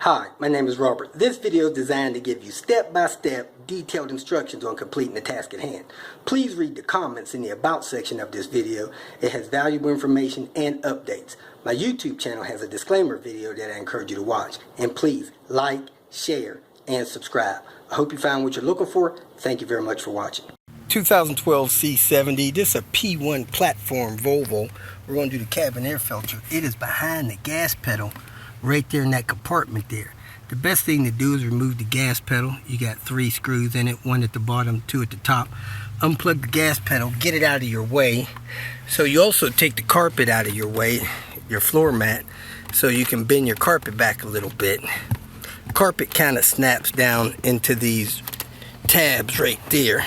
Hi, my name is Robert. This video is designed to give you step-by-step detailed instructions on completing the task at hand. Please read the comments in the About section of this video. It has valuable information and updates. My YouTube channel has a disclaimer video that I encourage you to watch. And please like, share, and subscribe. I hope you found what you're looking for. Thank you very much for watching. 2012 C70. This is a P1 platform Volvo. We're going to do the cabin air filter. It is behind the gas pedal, right there in that compartment there. The best thing to do is remove the gas pedal. You got 3 screws in it, 1 at the bottom, 2 at the top. Unplug the gas pedal, get it out of your way. So you also take the carpet out of your way, your floor mat, so you can bend your carpet back a little bit. Carpet kind of snaps down into these tabs right there.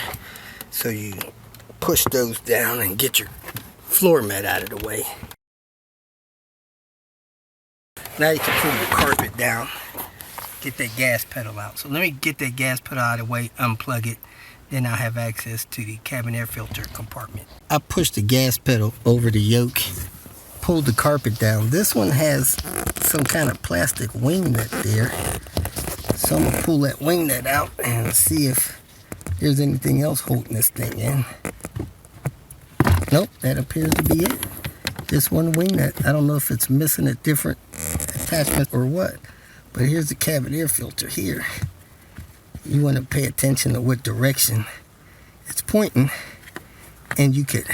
So you push those down and get your floor mat out of the way. Now you can pull the carpet down, get that gas pedal out. So let me get that gas pedal out of the way, unplug it, then I'll have access to the cabin air filter compartment. I pushed the gas pedal over the yoke, pulled the carpet down. This one has some kind of plastic wing nut there. So I'm gonna pull that wing nut out and see if there's anything else holding this thing in. Nope, that appears to be it. Just one wing nut. I don't know if it's missing a different attachment or what, but here's the cabin air filter here. You want to pay attention to what direction it's pointing, and you could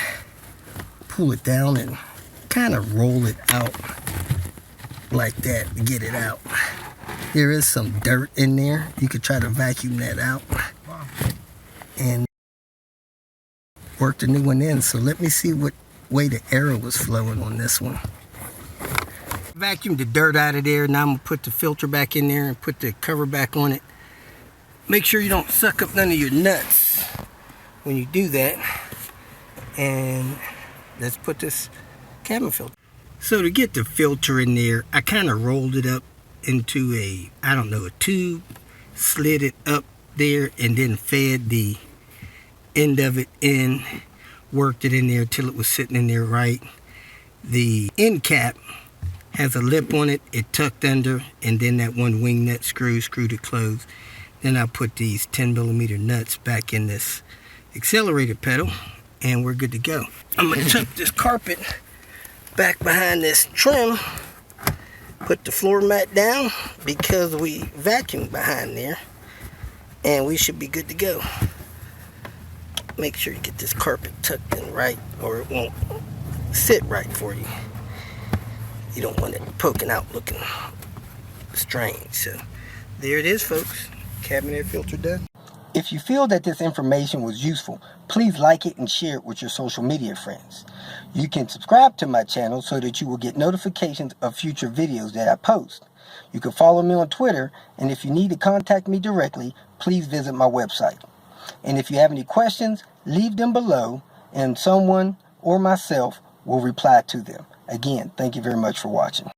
pull it down and kind of roll it out like that to get it out. There is some dirt in there. You could try to vacuum that out and work the new one in. So let me see what way the air was flowing on this one. Vacuum the dirt out of there. Now I'm gonna put the filter back in there and put the cover back on it. Make sure you don't suck up none of your nuts when you do that. And let's put this cabin filter. So to get the filter in there, I kind of rolled it up into a, I don't know, a tube, slid it up there, and then fed the end of it in, worked it in there till it was sitting in there right. The end cap has a lip on it, it tucked under, and then that one wing nut screwed it closed. Then I put these 10mm nuts back in this accelerator pedal, and we're good to go. I'm gonna tuck this carpet back behind this trim, put the floor mat down because we vacuumed behind there, and we should be good to go. Make sure you get this carpet tucked in right, or it won't sit right for you. You don't want it poking out looking strange. So there it is, folks. Cabin air filter done. If you feel that this information was useful, please like it and share it with your social media friends. You can subscribe to my channel so that you will get notifications of future videos that I post. You can follow me on Twitter, and if you need to contact me directly, please visit my website. And if you have any questions, leave them below, and someone or myself will reply to them. Again, thank you very much for watching.